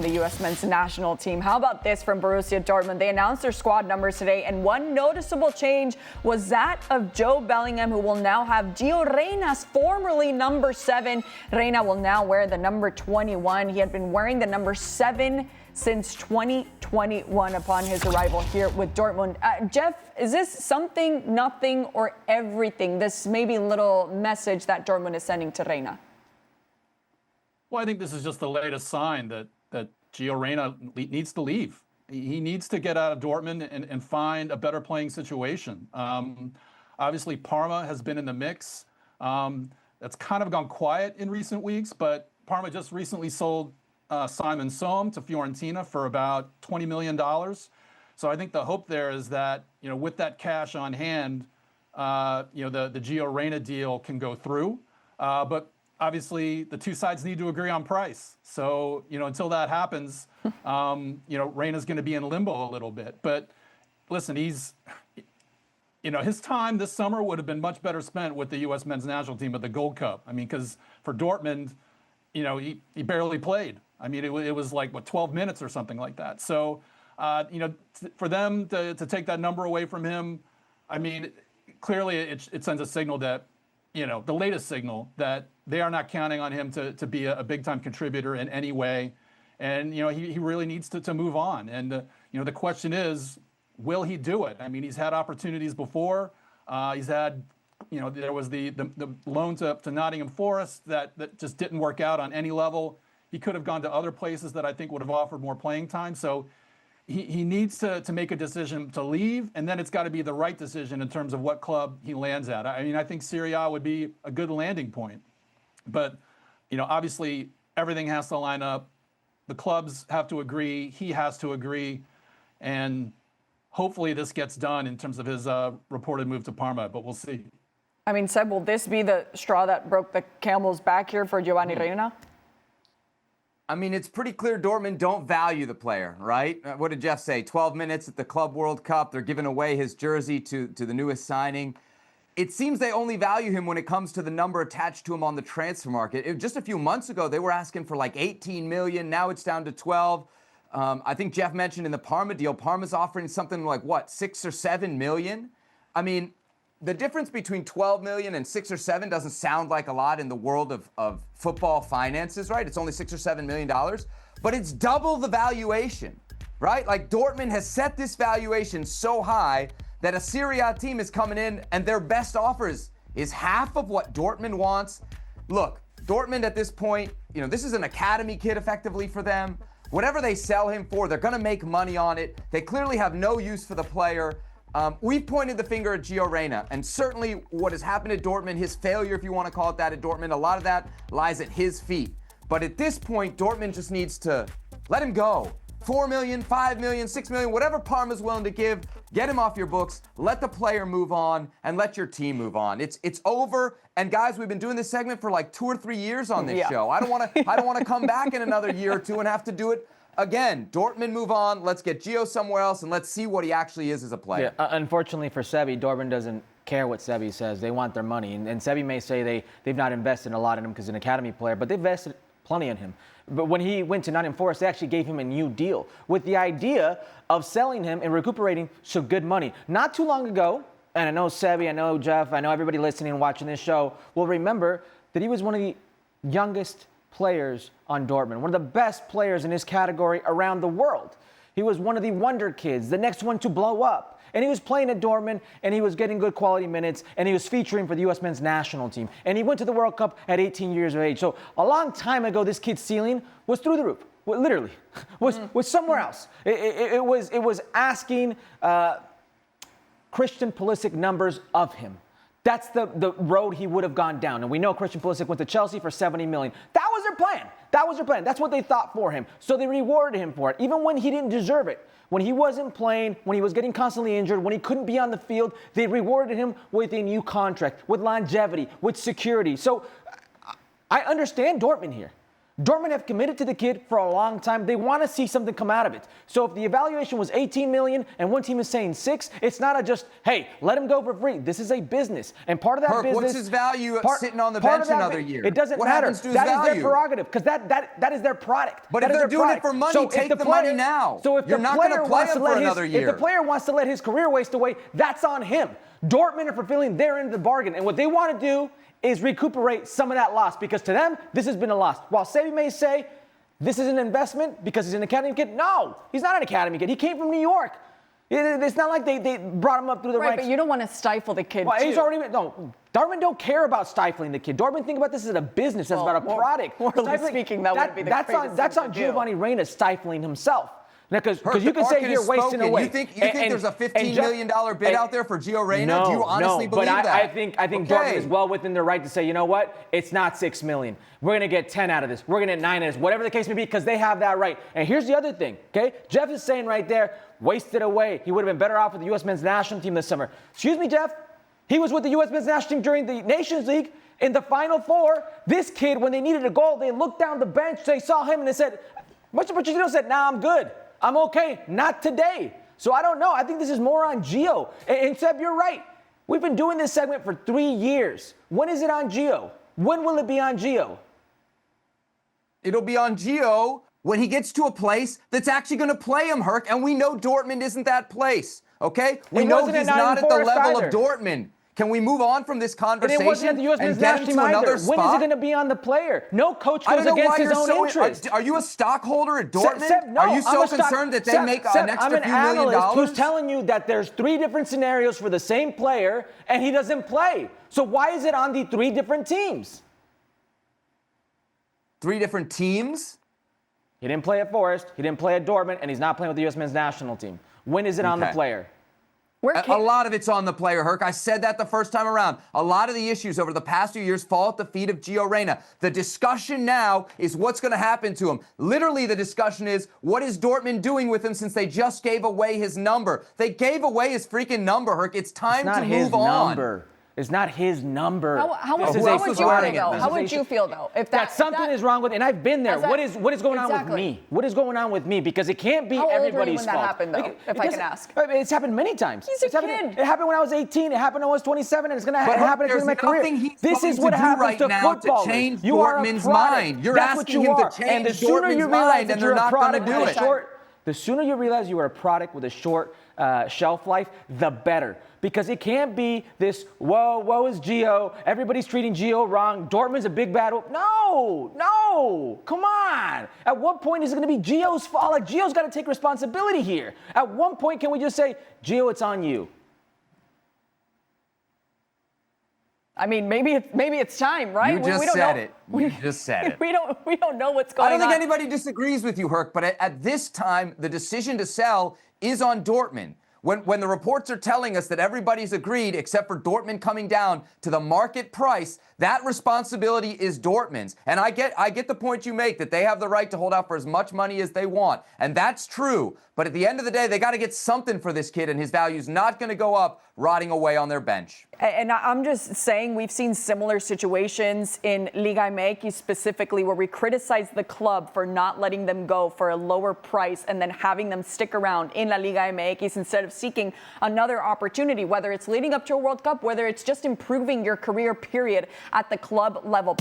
the U.S. men's national team. How about this from Borussia Dortmund? They announced their squad numbers today, and one noticeable change was that of Jobe Bellingham, who will now have Gio Reyna's formerly number 7. Reyna will now wear the number 21. He had been wearing the number 7 since 2021 upon his arrival here with Dortmund. Jeff, is this something, nothing, or everything? This maybe little message that Dortmund is sending to Reyna? Well, I think this is just the latest sign that Gio Reyna needs to leave. He needs to get out of Dortmund and find a better playing situation. Obviously, Parma has been in the mix. That's kind of gone quiet in recent weeks, but Parma just recently sold Simon Sohm to Fiorentina for about $20 million. So I think the hope there is that, with that cash on hand, the Gio Reyna deal can go through. But obviously, the two sides need to agree on price. So, until that happens, Reyna's going to be in limbo a little bit. But listen, his time this summer would have been much better spent with the U.S. men's national team at the Gold Cup. I mean, because for Dortmund, he barely played. I mean, it was like, 12 minutes or something like that. So, for them to take that number away from him, I mean, clearly it sends a signal that, the latest signal that they are not counting on him to be a big-time contributor in any way. And, he really needs to move on. And, the question is, will he do it? I mean, he's had opportunities before. He's had, there was the loan to Nottingham Forest that just didn't work out on any level. He could have gone to other places that I think would have offered more playing time. So he needs to make a decision to leave, and then it's got to be the right decision in terms of what club he lands at. I mean, I think Serie A would be a good landing point. But, obviously everything has to line up. The clubs have to agree. He has to agree. And hopefully this gets done in terms of his reported move to Parma, but we'll see. I mean, Seb, will this be the straw that broke the camel's back here for Giovanni Reyna? I mean, it's pretty clear Dortmund don't value the player, right? What did Jeff say? 12 minutes at the Club World Cup. They're giving away his jersey to the newest signing. It seems they only value him when it comes to the number attached to him on the transfer market. Just a few months ago, they were asking for like 18 million. Now it's down to 12. I think Jeff mentioned in the Parma deal, Parma's offering something like, 6 or 7 million? I mean, the difference between 12 million and 6 or 7 doesn't sound like a lot in the world of football finances, right? It's only $6 or $7 million, but it's double the valuation, right? Like Dortmund has set this valuation so high that a Serie A team is coming in and their best offers is half of what Dortmund wants. Look, Dortmund at this point, this is an academy kid effectively for them. Whatever they sell him for, they're going to make money on it. They clearly have no use for the player. We've pointed the finger at Gio Reyna, and certainly what has happened at Dortmund, his failure, if you want to call it that, at Dortmund, a lot of that lies at his feet. But at this point, Dortmund just needs to let him go. 4 million, 5 million, 6 million, whatever Parma's willing to give, get him off your books, let the player move on, and let your team move on. It's over. And guys, we've been doing this segment for like 2 or 3 years on this show. I don't want to come back in another year or two and have to do it again. Dortmund move on. Let's get Gio somewhere else, and let's see what he actually is as a player. Yeah, unfortunately for Sebi, Dortmund doesn't care what Sebi says. They want their money. And Sebi may say they've not invested a lot in him because he's an academy player, but they've invested plenty in him. But when he went to Nottingham Forest, they actually gave him a new deal with the idea of selling him and recuperating some good money. Not too long ago, and I know Sebi, I know Jeff, I know everybody listening and watching this show will remember that he was one of the youngest players on Dortmund, one of the best players in his category around the world. He was one of the wonder kids, the next one to blow up. And he was playing at Dortmund, and he was getting good quality minutes, and he was featuring for the U.S. men's national team. And he went to the World Cup at 18 years of age. So a long time ago, this kid's ceiling was through the roof, literally, was somewhere else. It was asking Christian Pulisic numbers of him. That's the road he would have gone down. And we know Christian Pulisic went to Chelsea for 70 million. That was their plan. That was their plan. That's what they thought for him. So they rewarded him for it, even when he didn't deserve it. When he wasn't playing, when he was getting constantly injured, when he couldn't be on the field, they rewarded him with a new contract, with longevity, with security. So I understand Dortmund here. Dortmund have committed to the kid for a long time. They want to see something come out of it. So if the evaluation was 18 million and one team is saying 6, it's not a just, hey, let him go for free. This is a business. And part of that business... What's his value sitting on the bench another year? It doesn't what matter. Happens to his that value? is their prerogative because that is their product. But that if they're doing product. it for money, so take the money now. So if You're the not going player to play wants him to let for another year. If the player wants to let his career waste away, that's on him. Dortmund are fulfilling their end of the bargain. And what they want to do is recuperate some of that loss because to them, this has been a loss. While Sebi may say, this is an investment because he's an academy kid. No, he's not an academy kid. He came from New York. It's not like they brought him up through the ranks. Right, but you don't want to stifle the kid, well, too. he's already... No, Dortmund don't care about stifling the kid. Dortmund think about this as a business, as about a product. Morally speaking, that would be the that's greatest on, that's thing on to do. Giovanni Reyna stifling himself. Because you the can say market you're is wasting spoken. away. You think there's a $15 million bid out there for Gio Reyna? No, Do you honestly believe but that? I think Dortmund is well within their right to say, you know what? It's not $6 million. We're going to get 10 out of this. We're going to get 9 out of this. Whatever the case may be, because they have that right. And here's the other thing, okay? Jeff is saying right there, wasted away. He would have been better off with the U.S. men's national team this summer. Excuse me, Jeff? He was with the U.S. men's national team during the Nations League in the Final Four. This kid, when they needed a goal, they looked down the bench, they saw him, and they said, Pochettino said, nah, I'm good. I'm okay. Not today. So I don't know. I think this is more on Gio. And Seb, you're right. We've been doing this segment for 3 years. When is it on Gio? When will it be on Gio? It'll be on Gio when he gets to a place that's actually going to play him, Herc. And we know Dortmund isn't that place, okay? We know he's not at the level of Dortmund. Can we move on from this conversation and it wasn't at the U.S. men's national team either. When is it going to be on the player? No coach goes against his own interest. Are you a stockholder at Dortmund? Seb, no, are you so concerned that they make an extra few $1 million? Who's telling you that there's 3 different scenarios for the same player and he doesn't play. So why is it on the 3 different teams? 3 different teams? He didn't play at Forest, he didn't play at Dortmund, and he's not playing with the U.S. men's national team. When is it on the player? A lot of it's on the player, Herc. I said that the first time around. A lot of the issues over the past few years fall at the feet of Gio Reyna. The discussion now is what's going to happen to him. Literally, the discussion is, what is Dortmund doing with him since they just gave away his number? They gave away his freaking number, Herc. It's time to move on. It's not his number. How would you feel, though? If that something is wrong with, and I've been there. What is going on with me? What is going on with me? Because it can't be everybody's fault. How old were you when that happened, though? If I can ask. It's happened many times. He's a kid. It happened when I was 18. It happened when I was 27, and it's going to happen in my career. This is what happens to footballers. To change Dortmund's mind. You're asking him to change Dortmund's mind, and they're not going to do it. The sooner you realize you are a product with a short shelf life, the better. Because it can't be this, woe is Gio. Everybody's treating Gio wrong. Dortmund's a big bad. No, come on. At what point is it going to be Gio's fault? Like, Gio's got to take responsibility here. At one point, can we just say, Gio, it's on you? I mean, maybe it's time, right? You just said it. You just said it. We don't know what's going on. I don't think anybody disagrees with you, Herc, but at this time, the decision to sell is on Dortmund. When the reports are telling us that everybody's agreed except for Dortmund coming down to the market price, that responsibility is Dortmund's. And I get the point you make that they have the right to hold out for as much money as they want. And that's true. But at the end of the day, they got to get something for this kid, and his value's not going to go up rotting away on their bench. And I'm just saying we've seen similar situations in Liga MX specifically where we criticize the club for not letting them go for a lower price and then having them stick around in La Liga MX instead of seeking another opportunity, whether it's leading up to a World Cup, whether it's just improving your career period at the club level.